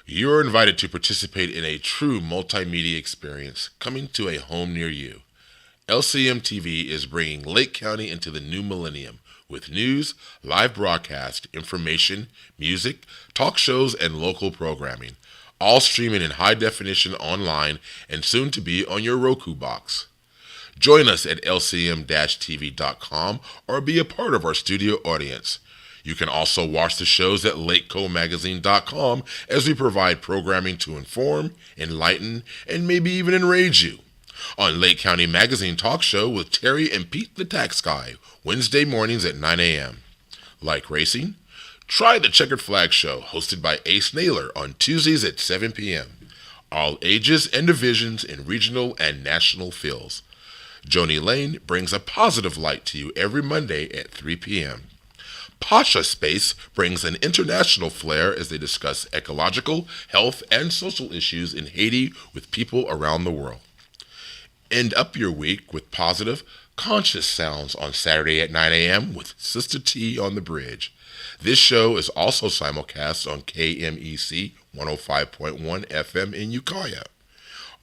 You are invited to participate in a true multimedia experience coming to a home near you. LCM TV is bringing Lake County into the new millennium with news, live broadcast, information, music, talk shows, and local programming, all streaming in high definition online and soon to be on your Roku box. Join us at lcm-tv.com or be a part of our studio audience. You can also watch the shows at lakecomagazine.com as we provide programming to inform, enlighten, and maybe even enrage you. On Lake County Magazine Talk Show with Terry and Pete the Tax Guy, Wednesday mornings at 9 a.m. Like racing? Try the Checkered Flag Show, hosted by Ace Naylor on Tuesdays at 7 p.m. All ages and divisions in regional and national fields. Joni Lane brings a positive light to you every Monday at 3 p.m. Pasha Space brings an international flair as they discuss ecological, health, and social issues in Haiti with people around the world. End up your week with positive, conscious sounds on Saturday at 9 a.m. with Sister T on the Bridge. This show is also simulcast on KMEC 105.1 FM in Ukiah.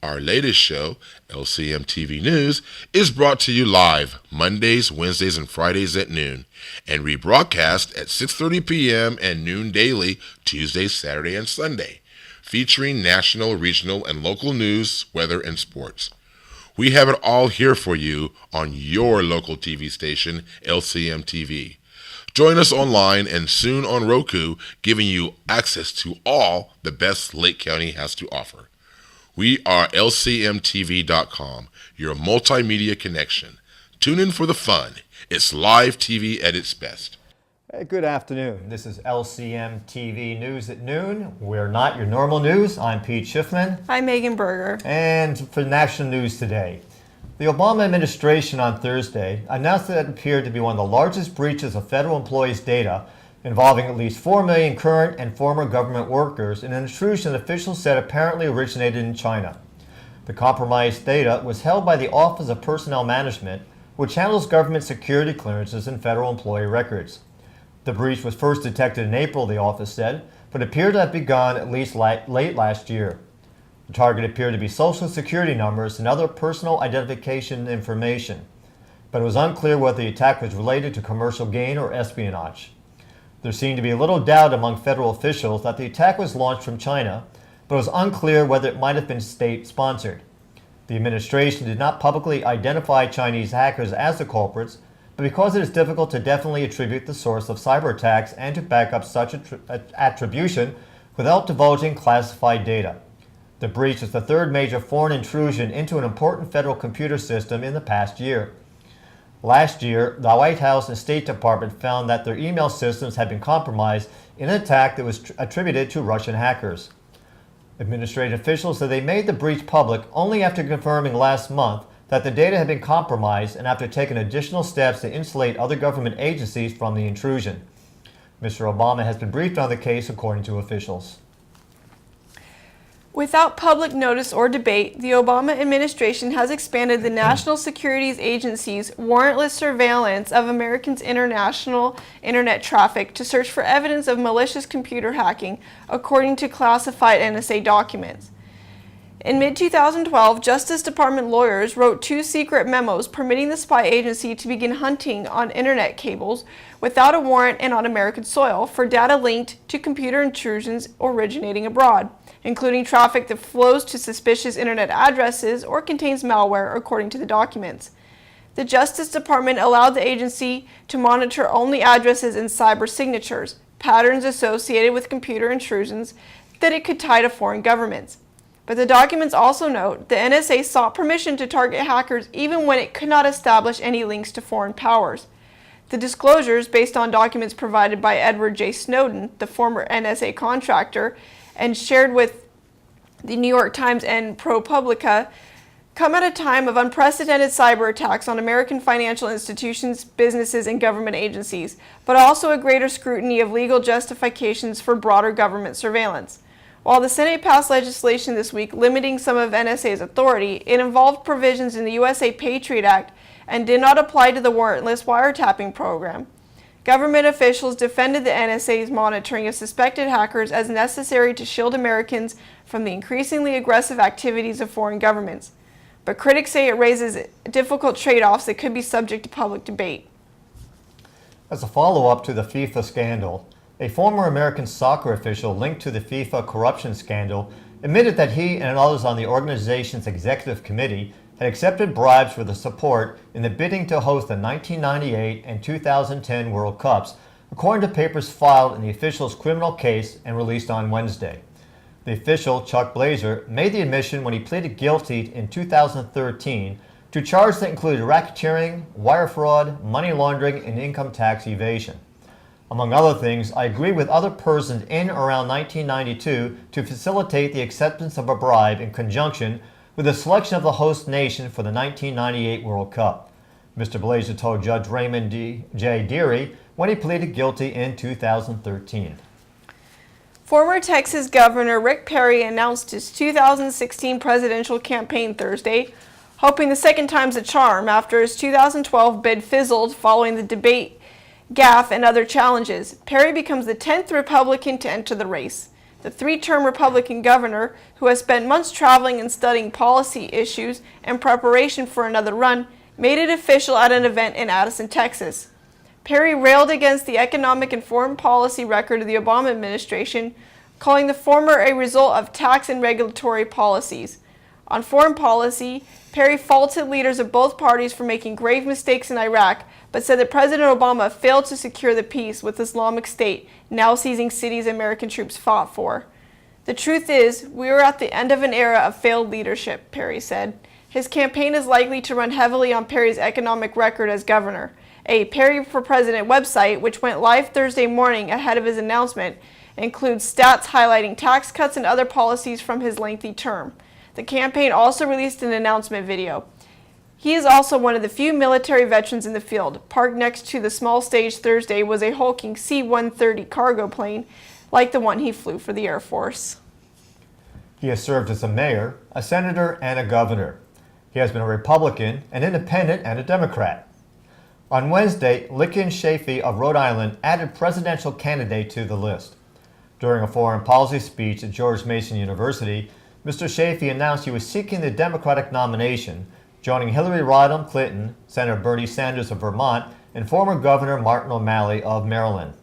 Our latest show, LCM TV News, is brought to you live Mondays, Wednesdays, and Fridays at noon, and rebroadcast at 6:30 p.m. and noon daily, Tuesday, Saturday, and Sunday, featuring national, regional, and local news, weather, and sports. We have it all here for you on your local TV station, LCM TV. Join us online and soon on Roku, giving you access to all the best Lake County has to offer. We are LCMTV.com, your multimedia connection. Tune in for the fun. It's live TV at its best. Hey, good afternoon. This is LCM TV News at noon. We're not your normal news. I'm Pete Schiffman. I'm Megan Berger. And for national news today, the Obama administration on Thursday announced that it appeared to be one of the largest breaches of federal employees' data involving at least 4 million current and former government workers in an intrusion that officials said apparently originated in China. The compromised data was held by the Office of Personnel Management, which handles government security clearances and federal employee records. The breach was first detected in April, the office said, but appeared to have begun at least late last year. The target appeared to be social security numbers and other personal identification information, but it was unclear whether the attack was related to commercial gain or espionage. There seemed to be little doubt among federal officials that the attack was launched from China, but it was unclear whether it might have been state-sponsored. The administration did not publicly identify Chinese hackers as the culprits, but because it is difficult to definitely attribute the source of cyber attacks and to back up such attribution without divulging classified data. The breach is the third major foreign intrusion into an important federal computer system in the past year. Last year, the White House and State Department found that their email systems had been compromised in an attack that was attributed to Russian hackers. Administrative officials said they made the breach public only after confirming last month that the data had been compromised and after taking additional steps to insulate other government agencies from the intrusion. Mr. Obama has been briefed on the case, according to officials. Without public notice or debate, the Obama administration has expanded the National Security Agency's warrantless surveillance of Americans' international internet traffic to search for evidence of malicious computer hacking, according to classified NSA documents. In mid-2012, Justice Department lawyers wrote 2 secret memos permitting the spy agency to begin hunting on internet cables without a warrant and on American soil for data linked to computer intrusions originating abroad, including traffic that flows to suspicious internet addresses or contains malware, according to the documents. The Justice Department allowed the agency to monitor only addresses and cyber signatures, patterns associated with computer intrusions that it could tie to foreign governments. But the documents also note the NSA sought permission to target hackers even when it could not establish any links to foreign powers. The disclosures, based on documents provided by Edward J. Snowden, the former NSA contractor, and shared with the New York Times and ProPublica, come at a time of unprecedented cyber attacks on American financial institutions, businesses, and government agencies, but also a greater scrutiny of legal justifications for broader government surveillance. While the Senate passed legislation this week limiting some of NSA's authority, it involved provisions in the USA Patriot Act and did not apply to the warrantless wiretapping program. Government officials defended the NSA's monitoring of suspected hackers as necessary to shield Americans from the increasingly aggressive activities of foreign governments. But critics say it raises difficult trade-offs that could be subject to public debate. As a follow-up to the FIFA scandal, a former American soccer official linked to the FIFA corruption scandal admitted that he and others on the organization's executive committee had accepted bribes for the support in the bidding to host the 1998 and 2010 World Cups, according to papers filed in the official's criminal case and released on Wednesday. The official, Chuck Blazer, made the admission when he pleaded guilty in 2013 to charges that included racketeering, wire fraud, money laundering, and income tax evasion. Among other things, I agree with other persons in or around 1992 to facilitate the acceptance of a bribe in conjunction with the selection of the host nation for the 1998 World Cup, Mr. Blazer told Judge Raymond J. Deary when he pleaded guilty in 2013. Former Texas Governor Rick Perry announced his 2016 presidential campaign Thursday, hoping the second time's a charm after his 2012 bid fizzled following the debate gaffe and other challenges. Perry becomes the 10th Republican to enter the race. The three-term Republican governor, who has spent months traveling and studying policy issues in preparation for another run, made it official at an event in Addison, Texas. Perry railed against the economic and foreign policy record of the Obama administration, calling the former a result of tax and regulatory policies. On foreign policy, Perry faulted leaders of both parties for making grave mistakes in Iraq, but said that President Obama failed to secure the peace with Islamic State, now seizing cities American troops fought for. The truth is, we are at the end of an era of failed leadership, Perry said. His campaign is likely to run heavily on Perry's economic record as governor. A Perry for President website, which went live Thursday morning ahead of his announcement, includes stats highlighting tax cuts and other policies from his lengthy term. The campaign also released an announcement video. He is also one of the few military veterans in the field. Parked next to the small stage Thursday was a hulking C-130 cargo plane, like the one he flew for the Air Force. He has served as a mayor, a senator, and a governor. He has been a Republican, an independent, and a Democrat. On Wednesday, Lykken Chafee of Rhode Island added presidential candidate to the list. During a foreign policy speech at George Mason University, Mr. Chafee announced he was seeking the Democratic nomination, joining Hillary Rodham Clinton, Senator Bernie Sanders of Vermont, and former Governor Martin O'Malley of Maryland.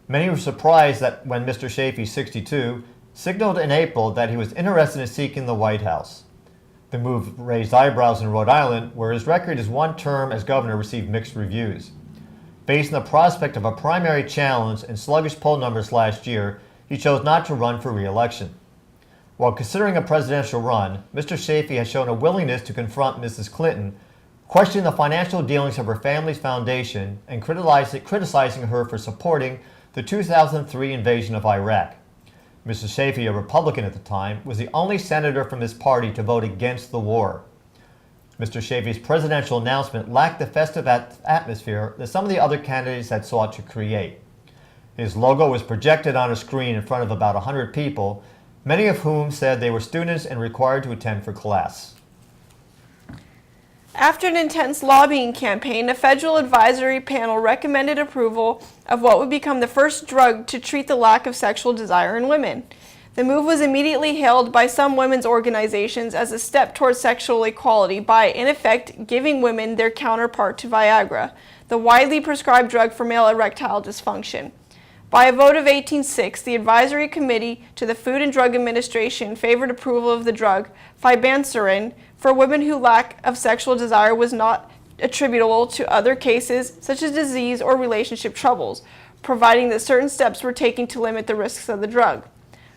Many were surprised that when Mr. Chafee, 62, signaled in April that he was interested in seeking the White House. The move raised eyebrows in Rhode Island, where his record as one term as governor received mixed reviews. Facing the prospect of a primary challenge and sluggish poll numbers last year, he chose not to run for re-election. While considering a presidential run, Mr. Chafee has shown a willingness to confront Mrs. Clinton, questioning the financial dealings of her family's foundation and criticizing her for supporting the 2003 invasion of Iraq. Mr. Chafee, a Republican at the time, was the only senator from his party to vote against the war. Mr. Chafee's presidential announcement lacked the festive atmosphere that some of the other candidates had sought to create. His logo was projected on a screen in front of about 100 people, many of whom said they were students and required to attend for class. After an intense lobbying campaign, a federal advisory panel recommended approval of what would become the first drug to treat the lack of sexual desire in women. The move was immediately hailed by some women's organizations as a step towards sexual equality by, in effect, giving women their counterpart to Viagra, the widely prescribed drug for male erectile dysfunction. By a vote of 18-6, the Advisory Committee to the Food and Drug Administration favored approval of the drug Fibanserin for women whose lack of sexual desire was not attributable to other cases such as disease or relationship troubles, providing that certain steps were taken to limit the risks of the drug.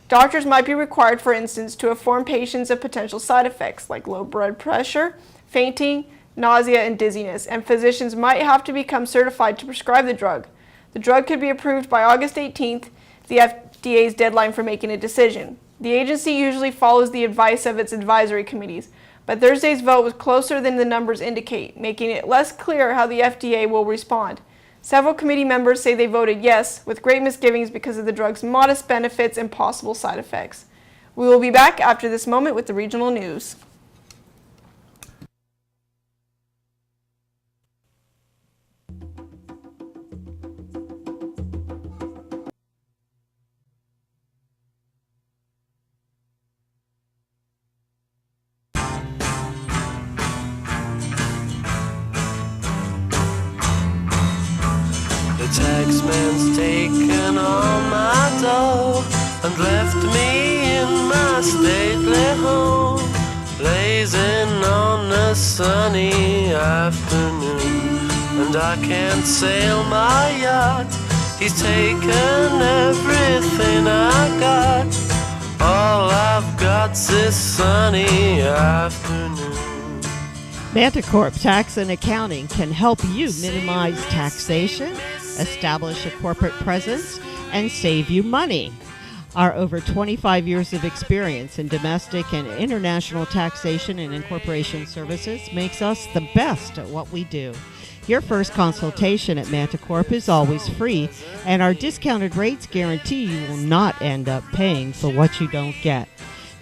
Doctors might be required, for instance, to inform patients of potential side effects like low blood pressure, fainting, nausea, and dizziness, and physicians might have to become certified to prescribe the drug. The drug could be approved by August 18th, the FDA's deadline for making a decision. The agency usually follows the advice of its advisory committees, but Thursday's vote was closer than the numbers indicate, making it less clear how the FDA will respond. Several committee members say they voted yes, with great misgivings because of the drug's modest benefits and possible side effects. We will be back after this moment with the regional news. taxman's taken all my dough and left me in my stately home, blazing on a sunny afternoon. And I can't sail my yacht, he's taken everything I got. All I've got's this sunny afternoon. Manticorp Tax and Accounting can help you minimize taxation, establish a corporate presence, and save you money. Our over 25 years of experience in domestic and international taxation and incorporation services makes us the best at what we do. Your first consultation at Manticorp is always free, and our discounted rates guarantee you will not end up paying for what you don't get.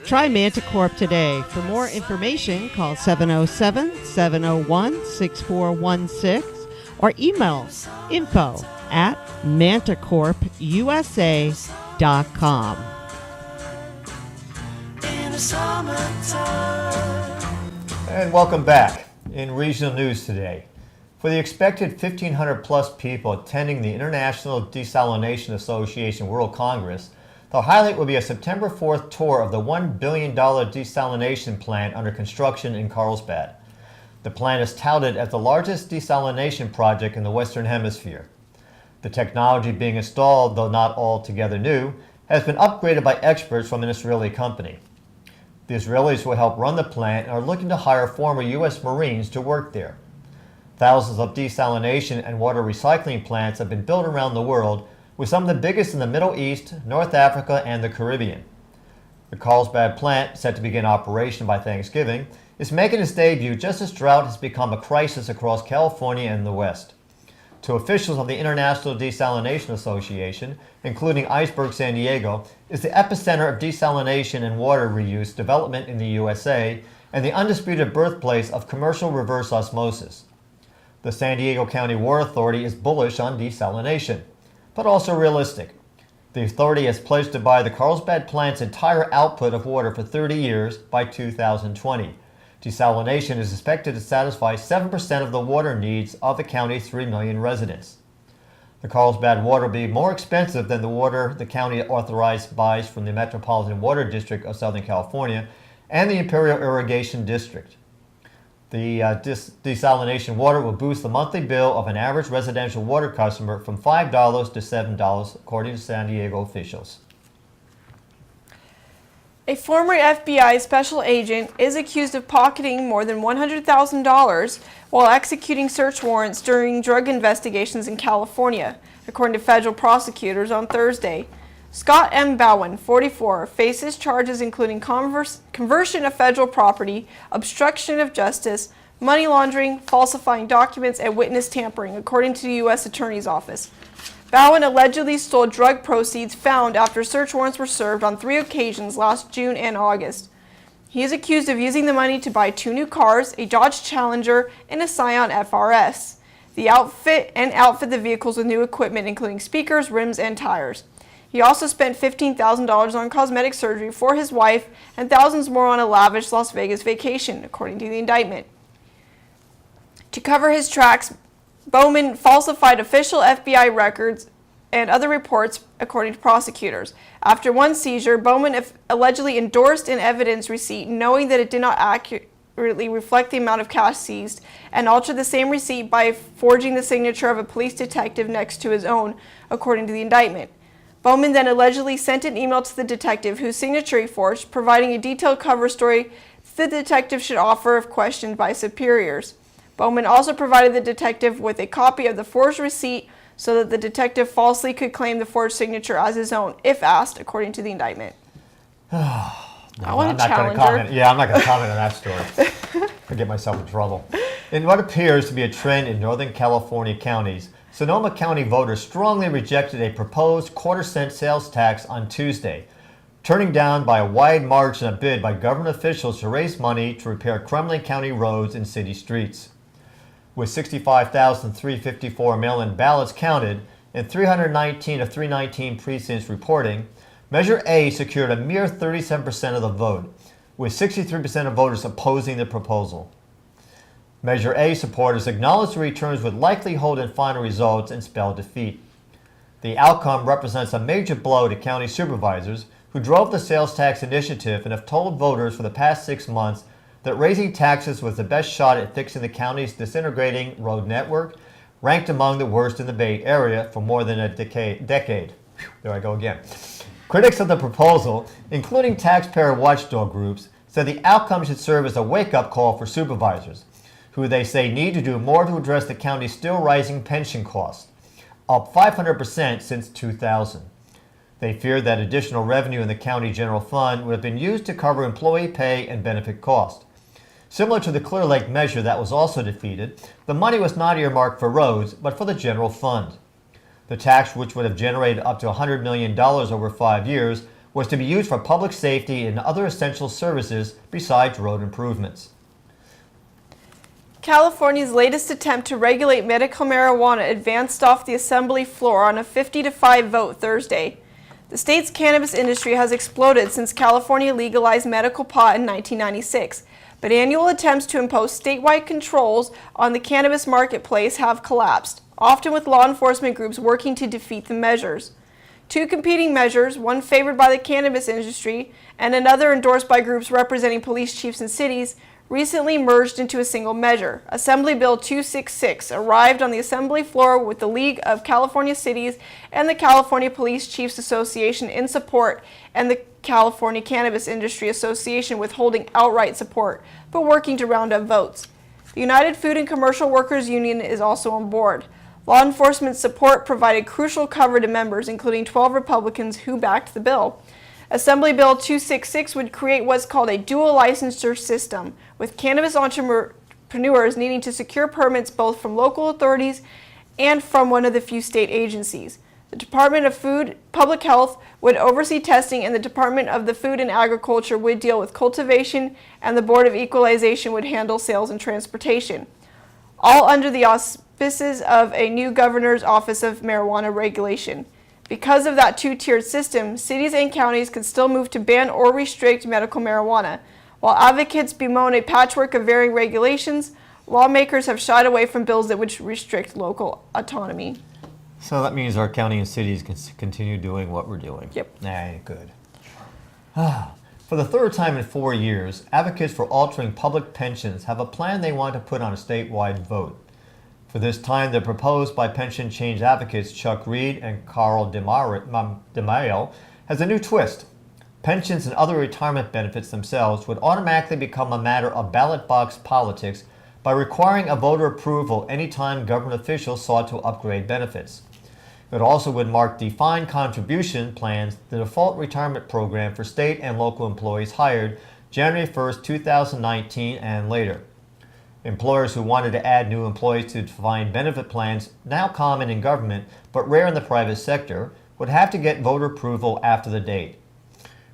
Try Manticorp today. For more information, call 707-701-6416 or email info@manticorpusa.com. And welcome back. In regional news today, for the expected 1,500 plus people attending the International Desalination Association World Congress, the highlight will be a September 4th tour of the $1 billion desalination plant under construction in Carlsbad. The plant is touted as the largest desalination project in the Western Hemisphere. The technology being installed, though not altogether new, has been upgraded by experts from an Israeli company. The Israelis will help run the plant and are looking to hire former U.S. Marines to work there. Thousands of desalination and water recycling plants have been built around the world, with some of the biggest in the Middle East, North Africa, and the Caribbean. The Carlsbad plant, set to begin operation by Thanksgiving, is making its debut just as drought has become a crisis across California and the West. To officials of the International Desalination Association, including Iceberg San Diego, is the epicenter of desalination and water reuse development in the USA and the undisputed birthplace of commercial reverse osmosis. The San Diego County Water Authority is bullish on desalination, but also realistic. The authority has pledged to buy the Carlsbad plant's entire output of water for 30 years by 2020. Desalination is expected to satisfy 7% of the water needs of the county's 3 million residents. The Carlsbad water will be more expensive than the water the county authorized buys from the Metropolitan Water District of Southern California and the Imperial Irrigation District. The desalination water will boost the monthly bill of an average residential water customer from $5 to $7, according to San Diego officials. A former FBI special agent is accused of pocketing more than $100,000 while executing search warrants during drug investigations in California, according to federal prosecutors on Thursday. Scott M. Bowen, 44, faces charges including conversion of federal property, obstruction of justice, money laundering, falsifying documents, and witness tampering, according to the U.S. Attorney's Office. Bowen allegedly stole drug proceeds found after search warrants were served on 3 occasions last June and August. He is accused of using the money to buy 2 new cars, a Dodge Challenger, and a Scion FRS. The outfit the vehicles with new equipment, including speakers, rims, and tires. He also spent $15,000 on cosmetic surgery for his wife and thousands more on a lavish Las Vegas vacation, according to the indictment. To cover his tracks, Bowman falsified official FBI records and other reports, according to prosecutors. After one seizure, Bowman allegedly endorsed an evidence receipt knowing that it did not accurately reflect the amount of cash seized, and altered the same receipt by forging the signature of a police detective next to his own, according to the indictment. Bowman then allegedly sent an email to the detective whose signature he forged, providing a detailed cover story the detective should offer if questioned by superiors. Bowman also provided the detective with a copy of the forged receipt so that the detective falsely could claim the forged signature as his own, if asked, according to the indictment. I want a challenger. Yeah, I'm not going to comment on that story. I get myself in trouble. In what appears to be a trend in Northern California counties, Sonoma County voters strongly rejected a proposed quarter-cent sales tax on Tuesday, turning down by a wide margin a bid by government officials to raise money to repair crumbling county roads and city streets. With 65,354 mail-in ballots counted and 319 of 319 precincts reporting, Measure A secured a mere 37% of the vote, with 63% of voters opposing the proposal. Measure A supporters acknowledged the returns would likely hold in final results and spell defeat. The outcome represents a major blow to county supervisors who drove the sales tax initiative and have told voters for the past 6 months that raising taxes was the best shot at fixing the county's disintegrating road network, ranked among the worst in the Bay Area for more than a decade. Whew, there I go again. Critics of the proposal, including taxpayer watchdog groups, said the outcome should serve as a wake-up call for supervisors, who they say need to do more to address the county's still rising pension costs, up 500% since 2000. They feared that additional revenue in the county general fund would have been used to cover employee pay and benefit costs. Similar to the Clear Lake measure that was also defeated, the money was not earmarked for roads, but for the general fund. The tax, which would have generated up to $100 million over 5 years, was to be used for public safety and other essential services besides road improvements. California's latest attempt to regulate medical marijuana advanced off the assembly floor on a 50-5 vote Thursday. The state's cannabis industry has exploded since California legalized medical pot in 1996, but annual attempts to impose statewide controls on the cannabis marketplace have collapsed, often with law enforcement groups working to defeat the measures. Two competing measures, one favored by the cannabis industry and another endorsed by groups representing police chiefs and cities, recently merged into a single measure. Assembly Bill 266 arrived on the assembly floor with the League of California Cities and the California Police Chiefs Association in support, and the California Cannabis Industry Association withholding outright support, but working to round up votes. The United Food and Commercial Workers Union is also on board. Law enforcement support provided crucial cover to members, including 12 Republicans who backed the bill. Assembly Bill 266 would create what's called a dual licensure system, with cannabis entrepreneurs needing to secure permits both from local authorities and from one of the few state agencies. The Department of Food, Public Health would oversee testing, and the Department of the Food and Agriculture would deal with cultivation, and the Board of Equalization would handle sales and transportation, all under the auspices of a new governor's office of marijuana regulation. Because of that two-tiered system, cities and counties could still move to ban or restrict medical marijuana. While advocates bemoan a patchwork of varying regulations, lawmakers have shied away from bills that would restrict local autonomy. So that means our county and cities can continue doing what we're doing. Yep. Good. For the third time in 4 years, advocates for altering public pensions have a plan they want to put on a statewide vote. For this time, they're proposed by pension change advocates Chuck Reed and Carl DeMaio has a new twist. Pensions and other retirement benefits themselves would automatically become a matter of ballot box politics by requiring a voter approval anytime government officials sought to upgrade benefits. It also would mark defined contribution plans, the default retirement program for state and local employees hired January 1st, 2019 and later. Employers who wanted to add new employees to defined benefit plans, now common in government but rare in the private sector, would have to get voter approval after the date.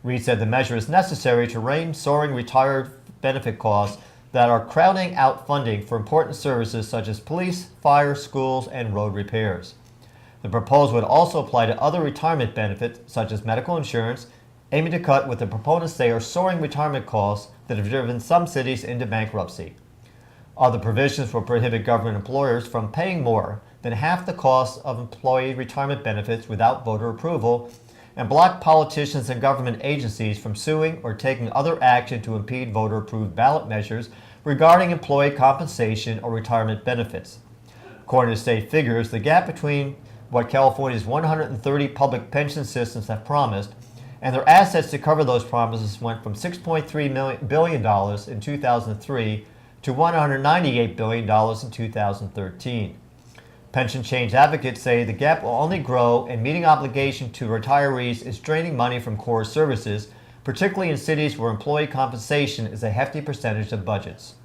Reid said the measure is necessary to rein soaring retired benefit costs that are crowding out funding for important services such as police, fire, schools, and road repairs. The proposal would also apply to other retirement benefits such as medical insurance, aiming to cut what the proponents say are soaring retirement costs that have driven some cities into bankruptcy. Other provisions will prohibit government employers from paying more than half the cost of employee retirement benefits without voter approval, and block politicians and government agencies from suing or taking other action to impede voter-approved ballot measures regarding employee compensation or retirement benefits. According to state figures, the gap between what California's 130 public pension systems have promised and their assets to cover those promises went from $6.3 billion in 2003 to $198 billion in 2013. Pension change advocates say the gap will only grow, and meeting obligation to retirees is draining money from core services, particularly in cities where employee compensation is a hefty percentage of budgets.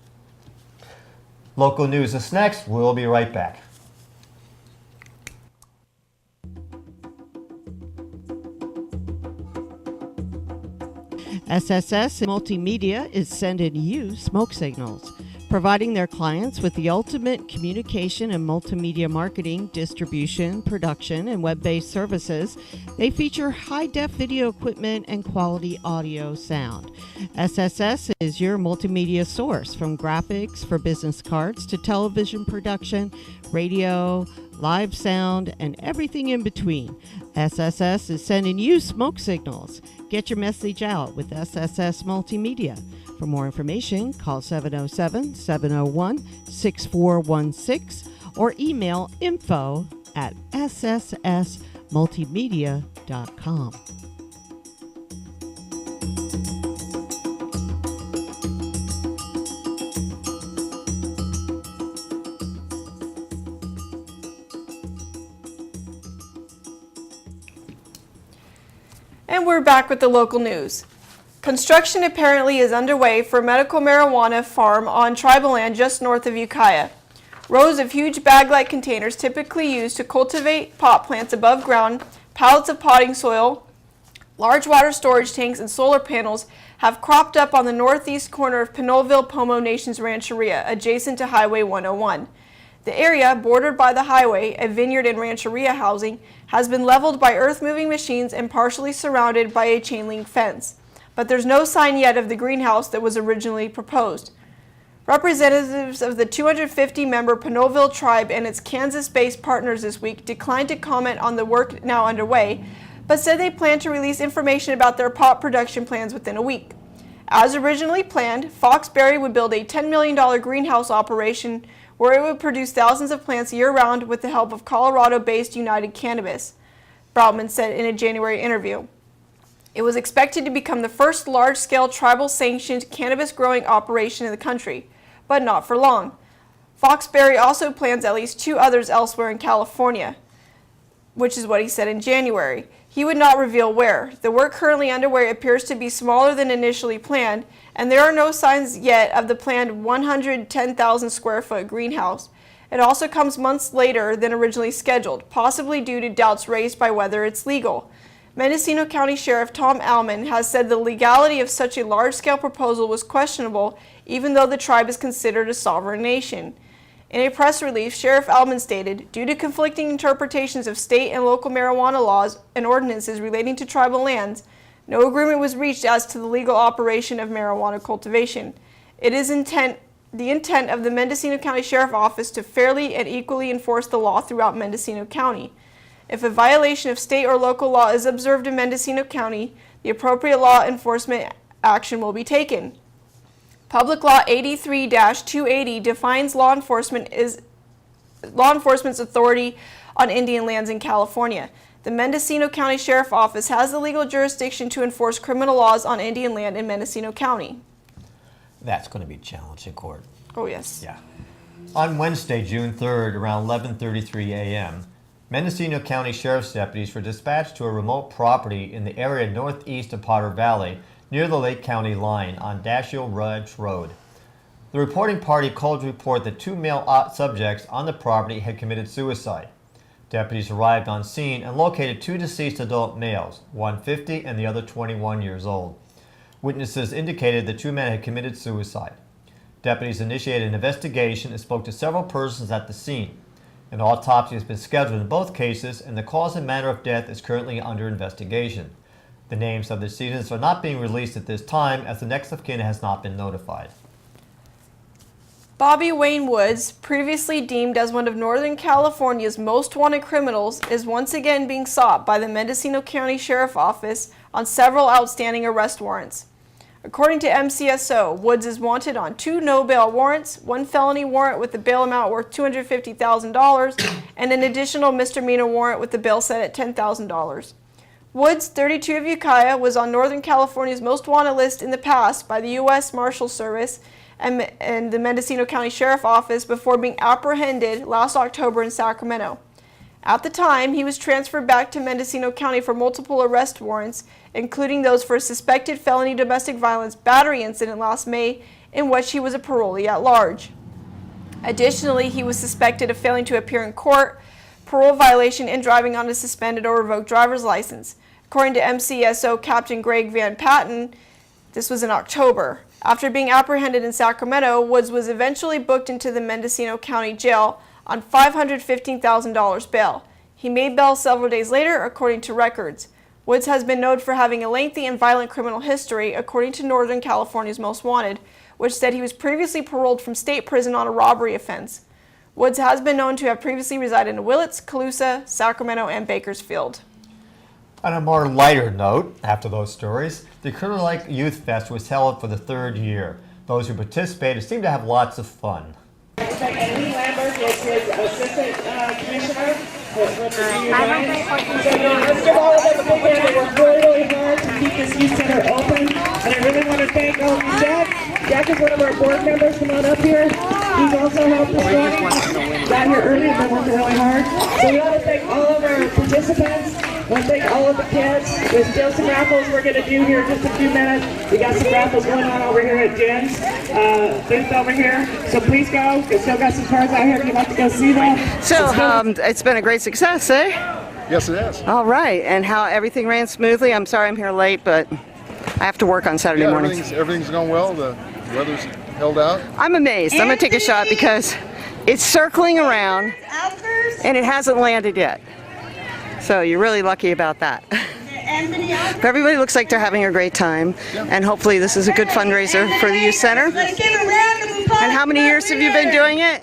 Local news is next. We'll be right back. SSS Multimedia is sending you smoke signals, providing their clients with the ultimate communication and multimedia marketing, distribution, production, and web-based services. They feature high-def video equipment and quality audio sound. SSS is your multimedia source, from graphics for business cards to television production, radio, live sound, and everything in between. SSS is sending you smoke signals. Get your message out with SSS Multimedia. For more information, call 707-701-6416 or email info@sssmultimedia.com. And we're back with the local news. Construction apparently is underway for a medical marijuana farm on tribal land just north of Ukiah. Rows of huge bag-like containers typically used to cultivate pot plants above ground, pallets of potting soil, large water storage tanks, and solar panels have cropped up on the northeast corner of Pinolville Pomo Nations Rancheria, adjacent to Highway 101. The area, bordered by the highway, a vineyard and rancheria housing, has been leveled by earth-moving machines and partially surrounded by a chain-link fence. But there's no sign yet of the greenhouse that was originally proposed. Representatives of the 250-member Pinolville tribe and its Kansas-based partners this week declined to comment on the work now underway, but said they plan to release information about their pot production plans within a week. As originally planned, Foxberry would build a $10 million greenhouse operation where it would produce thousands of plants year-round with the help of Colorado-based United Cannabis, Broutman said in a January interview. It was expected to become the first large-scale tribal-sanctioned cannabis-growing operation in the country, but not for long. Foxberry also plans at least 2 others elsewhere in California, which is what he said in January. He would not reveal where. The work currently underway appears to be smaller than initially planned, and there are no signs yet of the planned 110,000 square foot greenhouse. It also comes months later than originally scheduled, possibly due to doubts raised by whether it's legal. Mendocino County Sheriff Tom Allman has said the legality of such a large-scale proposal was questionable, even though the tribe is considered a sovereign nation. In a press release, Sheriff Allman stated, due to conflicting interpretations of state and local marijuana laws and ordinances relating to tribal lands, no agreement was reached as to the legal operation of marijuana cultivation. It is the intent of the Mendocino County Sheriff Office to fairly and equally enforce the law throughout Mendocino County. If a violation of state or local law is observed in Mendocino County, the appropriate law enforcement action will be taken. Public Law 83-280 defines law enforcement's authority on Indian lands in California. The Mendocino County Sheriff Office has the legal jurisdiction to enforce criminal laws on Indian land in Mendocino County. That's going to be challenged in court. Oh, yes. Yeah. On Wednesday, June 3rd, around 11:33 a.m., Mendocino County Sheriff's deputies were dispatched to a remote property in the area northeast of Potter Valley, near the Lake County line on Dashiell Ridge Road. The reporting party called to report that 2 male subjects on the property had committed suicide. Deputies arrived on scene and located 2 deceased adult males, one 50 and the other 21 years old. Witnesses indicated the 2 men had committed suicide. Deputies initiated an investigation and spoke to several persons at the scene. An autopsy has been scheduled in both cases, and the cause and manner of death is currently under investigation. The names of the decedents are not being released at this time, as the next of kin has not been notified. Bobby Wayne Woods, previously deemed as one of Northern California's most wanted criminals, is once again being sought by the Mendocino County Sheriff Office on several outstanding arrest warrants. According to MCSO, Woods is wanted on 2 no-bail warrants, 1 felony warrant with a bail amount worth $250,000, and an additional misdemeanor warrant with the bail set at $10,000. Woods, 32 of Ukiah, was on Northern California's most wanted list in the past by the U.S. Marshal Service and the Mendocino County Sheriff Office before being apprehended last October in Sacramento. At the time, he was transferred back to Mendocino County for multiple arrest warrants, including those for a suspected felony domestic violence battery incident last May, in which he was a parolee at large. Additionally, he was suspected of failing to appear in court, parole violation, and driving on a suspended or revoked driver's license. According to MCSO Captain Greg Van Patten, this was in October. After being apprehended in Sacramento, Woods was eventually booked into the Mendocino County Jail on $515,000 bail. He made bail several days later, according to records. Woods has been known for having a lengthy and violent criminal history, according to Northern California's Most Wanted, which said he was previously paroled from state prison on a robbery offense. Woods has been known to have previously resided in Willits, Colusa, Sacramento, and Bakersfield. On a more lighter note, after those stories, the Clear Lake Youth Fest was held for the third year. Those who participated seemed to have lots of fun. And Lee Lambert is his assistant commissioner with the junior band. So let's give all of them a big hand. They worked really hard to keep this youth center open. And I really want to thank Jack. Jack is one of our board members. Come on up here. He's also helped this morning. Got here early and been working really hard. So we want to thank all of our participants. I want to thank all of the kids. There's still some raffles we're going to do here in just a few minutes. We got some raffles going on over here at Jen's booth over here. So please go. We still got some cards out here if you'd like to go see them. So it's been a great success, eh? Yes, it has. All right, and how everything ran smoothly. I'm sorry I'm here late, but I have to work on Saturday mornings. Everything's going well. The weather's held out. I'm amazed. I'm going to take a shot because it's circling around and it hasn't landed yet. So you're really lucky about that. But everybody looks like they're having a great time, and hopefully this is a good fundraiser for the youth center. And how many years have you been doing it?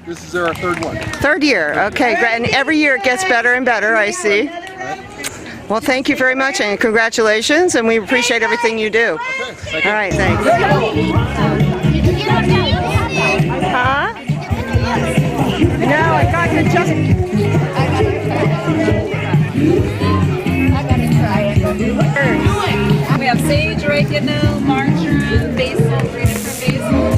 This is our third one. Third year. Okay, great. And every year it gets better and better, I see. Well, thank you very much and congratulations, and we appreciate everything you do. All right, thanks. Huh? No, I got to just... We have sage, oregano, marjoram, basil, 3 different basils.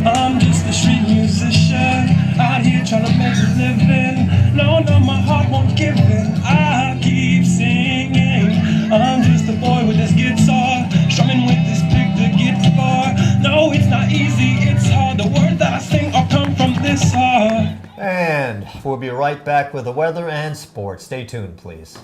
I'm just a street musician out here trying to make a living. No, my heart won't give in. I keep singing. I'm just a boy with this guitar, strumming with this pick the guitar. No, it's not easy, it's hard. The words that I sing all come from this heart. And we'll be right back with the weather and sports. Stay tuned, please.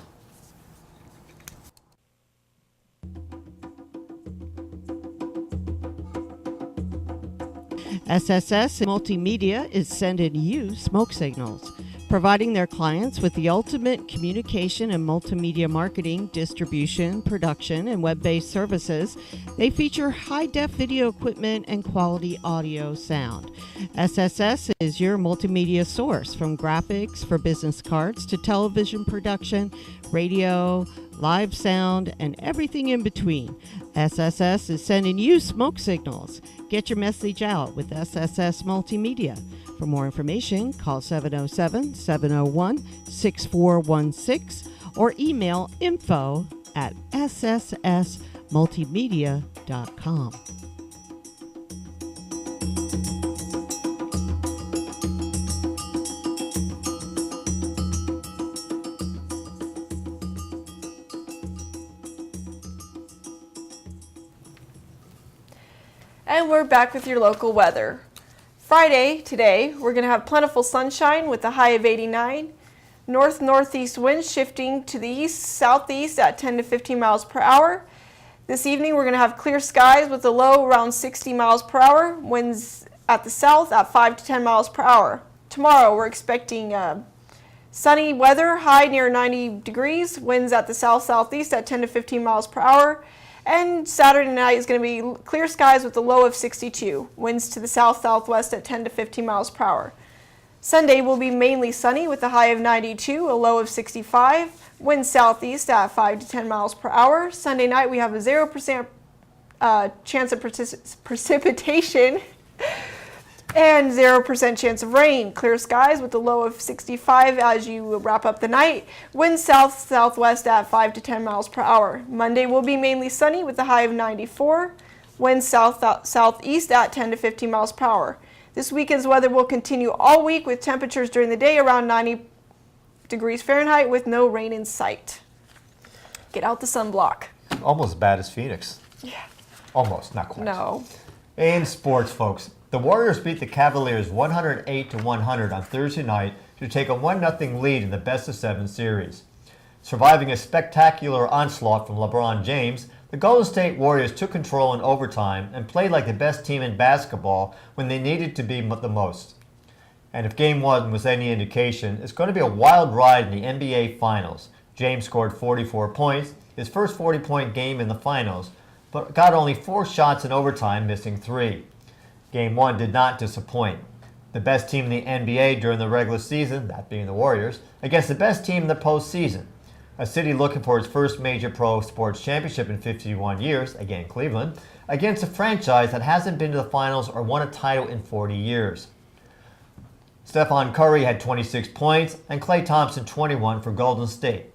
SSS Multimedia is sending you smoke signals, providing their clients with the ultimate communication and multimedia marketing, distribution, production, and web-based services. They feature high-def video equipment and quality audio sound. SSS is your multimedia source, from graphics for business cards to television production, radio, live sound, and everything in between. SSS is sending you smoke signals. Get your message out with SSS Multimedia. For more information, call 707-701-6416 or email info@sssmultimedia.com. And we're back with your local weather. Friday, today, we're going to have plentiful sunshine with a high of 89. North-northeast winds shifting to the east-southeast at 10 to 15 miles per hour. This evening, we're going to have clear skies with a low around 60 miles per hour. Winds at the south at 5 to 10 miles per hour. Tomorrow, we're expecting sunny weather, high near 90 degrees. Winds at the south-southeast at 10 to 15 miles per hour. And Saturday night is going to be clear skies with a low of 62. Winds to the south-southwest at 10 to 15 miles per hour. Sunday will be mainly sunny with a high of 92, a low of 65. Winds southeast at 5 to 10 miles per hour. Sunday night we have a 0% chance of precipitation and 0% chance of rain. Clear skies with a low of 65 as you wrap up the night. Winds south-southwest at 5 to 10 miles per hour. Monday will be mainly sunny with a high of 94. Winds south-southeast at 10 to 15 miles per hour. This weekend's weather will continue all week with temperatures during the day around 90 degrees Fahrenheit with no rain in sight. Get out the sunblock. Almost as bad as Phoenix. Yeah. Almost, not quite. No. In sports, folks, the Warriors beat the Cavaliers 108-100 on Thursday night to take a 1-0 lead in the best-of-7 series. Surviving a spectacular onslaught from LeBron James, The Golden State Warriors took control in overtime and played like the best team in basketball when they needed to be the most. And if Game 1 was any indication, it's going to be a wild ride in the NBA Finals. James scored 44 points, his first 40-point game in the finals, but got only 4 shots in overtime, missing 3. Game 1 did not disappoint. The best team in the NBA during the regular season, that being the Warriors, against the best team in the postseason. A city looking for its first major pro sports championship in 51 years, again Cleveland, against a franchise that hasn't been to the finals or won a title in 40 years. Stephen Curry had 26 points and Klay Thompson 21 for Golden State.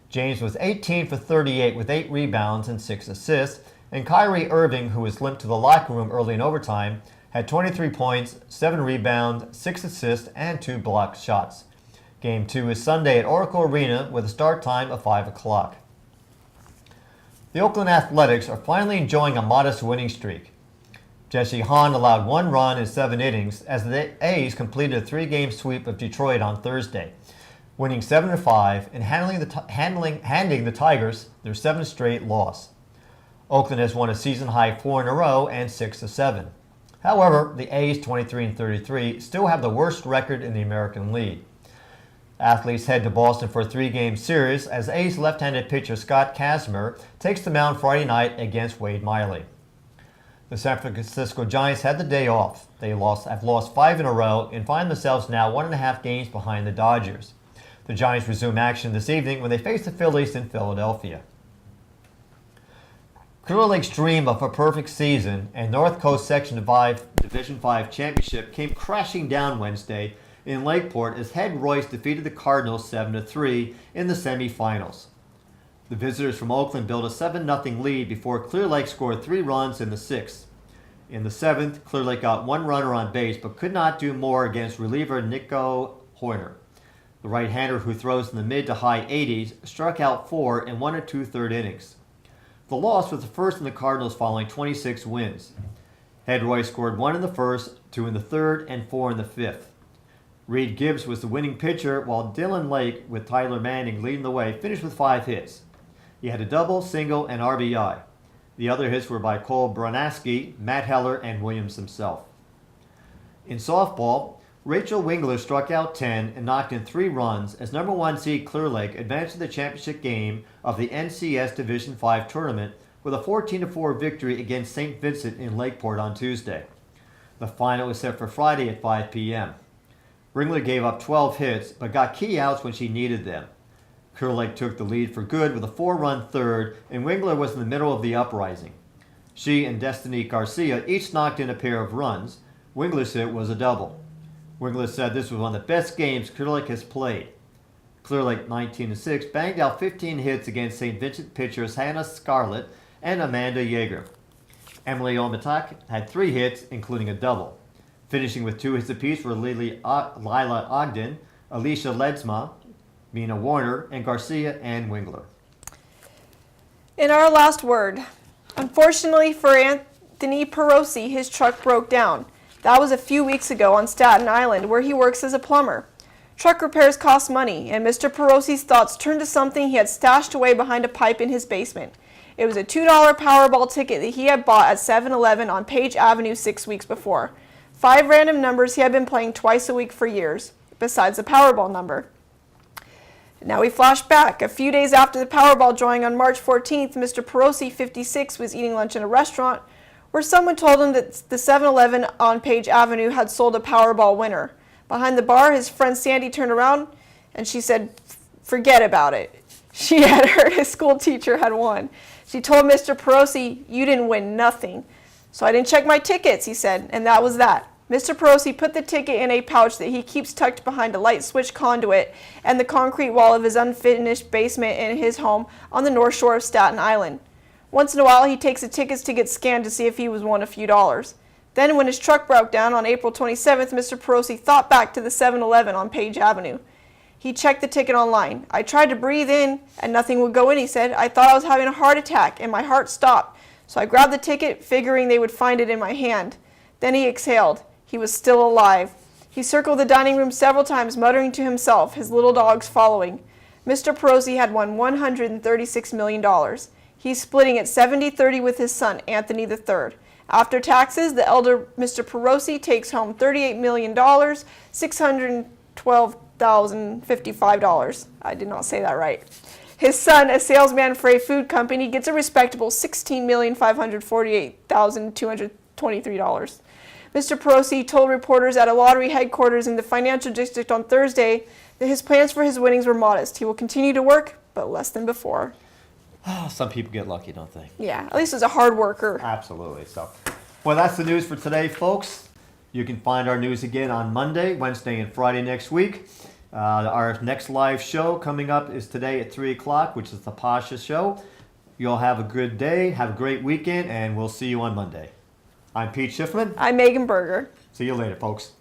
James was 18 for 38 with 8 rebounds and 6 assists, and Kyrie Irving, who was limped to the locker room early in overtime, had 23 points, 7 rebounds, 6 assists, and 2 blocked shots. Game 2 is Sunday at Oracle Arena with a start time of 5 o'clock. The Oakland Athletics are finally enjoying a modest winning streak. Jesse Hahn allowed 1 run in 7 innings as the A's completed a 3-game sweep of Detroit on Thursday, winning 7-5 and handing the Tigers their 7th straight loss. Oakland has won a season-high 4 in a row and 6-7. However, the A's 23-33 still have the worst record in the American League. Athletes head to Boston for a 3-game series as A's left-handed pitcher Scott Kazmir takes the mound Friday night against Wade Miley. The San Francisco Giants had the day off. They have lost 5 in a row and find themselves now 1.5 games behind the Dodgers. The Giants resume action this evening when they face the Phillies in Philadelphia. Clear Lake's dream of a perfect season and North Coast Section 5 Division 5 championship came crashing down Wednesday in Lakeport as Head Royce defeated the Cardinals 7-3 in the semifinals. The visitors from Oakland built a 7-0 lead before Clear Lake scored 3 runs in the 6th. In the 7th, Clear Lake got 1 runner on base but could not do more against reliever Nico Horner. The right-hander, who throws in the mid to high 80s, struck out 4 in 1 2/3 innings. The loss was the first in the Cardinals following 26 wins. Head Royce scored 1 in the 1st, 2 in the 3rd, and 4 in the 5th. Reed Gibbs was the winning pitcher, while Dylan Lake, with Tyler Manning leading the way, finished with 5 hits. He had a double, single, and RBI. The other hits were by Cole Branaski, Matt Heller, and Williams himself. In softball, Rachel Wingler struck out 10 and knocked in 3 runs as number 1 seed Clear Lake advanced to the championship game of the NCS Division 5 tournament with a 14-4 victory against St. Vincent in Lakeport on Tuesday. The final is set for Friday at 5 p.m. Wingler gave up 12 hits but got key outs when she needed them. Clear Lake took the lead for good with a 4-run third, and Wingler was in the middle of the uprising. She and Destiny Garcia each knocked in a pair of runs. Wingler's hit was a double. Wingler said this was one of the best games Clear Lake has played. Clear Lake 19-6 banged out 15 hits against St. Vincent pitchers Hannah Scarlett and Amanda Yeager. Emily Omatak had 3 hits, including a double. Finishing with 2 hits apiece were Lila Ogden, Alicia Ledsma, Mina Warner, and Garcia and Wingler. In our last word, unfortunately for Anthony Perosi, his truck broke down. That was a few weeks ago on Staten Island, where he works as a plumber. Truck repairs cost money, and Mr. Perosi's thoughts turned to something he had stashed away behind a pipe in his basement. It was a $2 Powerball ticket that he had bought at 7-Eleven on Page Avenue 6 weeks before. 5 random numbers he had been playing twice a week for years, besides the Powerball number. Now we flash back. A few days after the Powerball drawing on March 14th, Mr. Perosi, 56, was eating lunch in a restaurant where someone told him that the 7-Eleven on Page Avenue had sold a Powerball winner. Behind the bar, his friend Sandy turned around and she said, "Forget about it." She had heard his school teacher had won. She told Mr. Perosi, "You didn't win nothing." "So I didn't check my tickets," he said, and that was that. Mr. Perosi put the ticket in a pouch that he keeps tucked behind a light switch conduit and the concrete wall of his unfinished basement in his home on the north shore of Staten Island. Once in a while, he takes the tickets to get scanned to see if he was won a few dollars. Then, when his truck broke down on April 27th, Mr. Perosi thought back to the 7-Eleven on Page Avenue. He checked the ticket online. "I tried to breathe in, and nothing would go in," he said. "I thought I was having a heart attack, and my heart stopped. So I grabbed the ticket, figuring they would find it in my hand." Then he exhaled. He was still alive. He circled the dining room several times, muttering to himself, his little dogs following. Mr. Perosi had won $136 million. He's splitting it 70-30 with his son, Anthony III. After taxes, the elder Mr. Perosi takes home $38 million, $612,055. I did not say that right. His son, a salesman for a food company, gets a respectable $16,548,223. Mr. Perosi told reporters at a lottery headquarters in the financial district on Thursday that his plans for his winnings were modest. He will continue to work, but less than before. Some people get lucky, don't they? Yeah, at least he's a hard worker. Absolutely. So, well, that's the news for today, folks. You can find our news again on Monday, Wednesday, and Friday next week. Our next live show coming up is today at 3 o'clock, which is the Pasha Show. You'll have a good day, have a great weekend, and we'll see you on Monday. I'm Pete Schiffman. I'm Megan Berger. See you later, folks.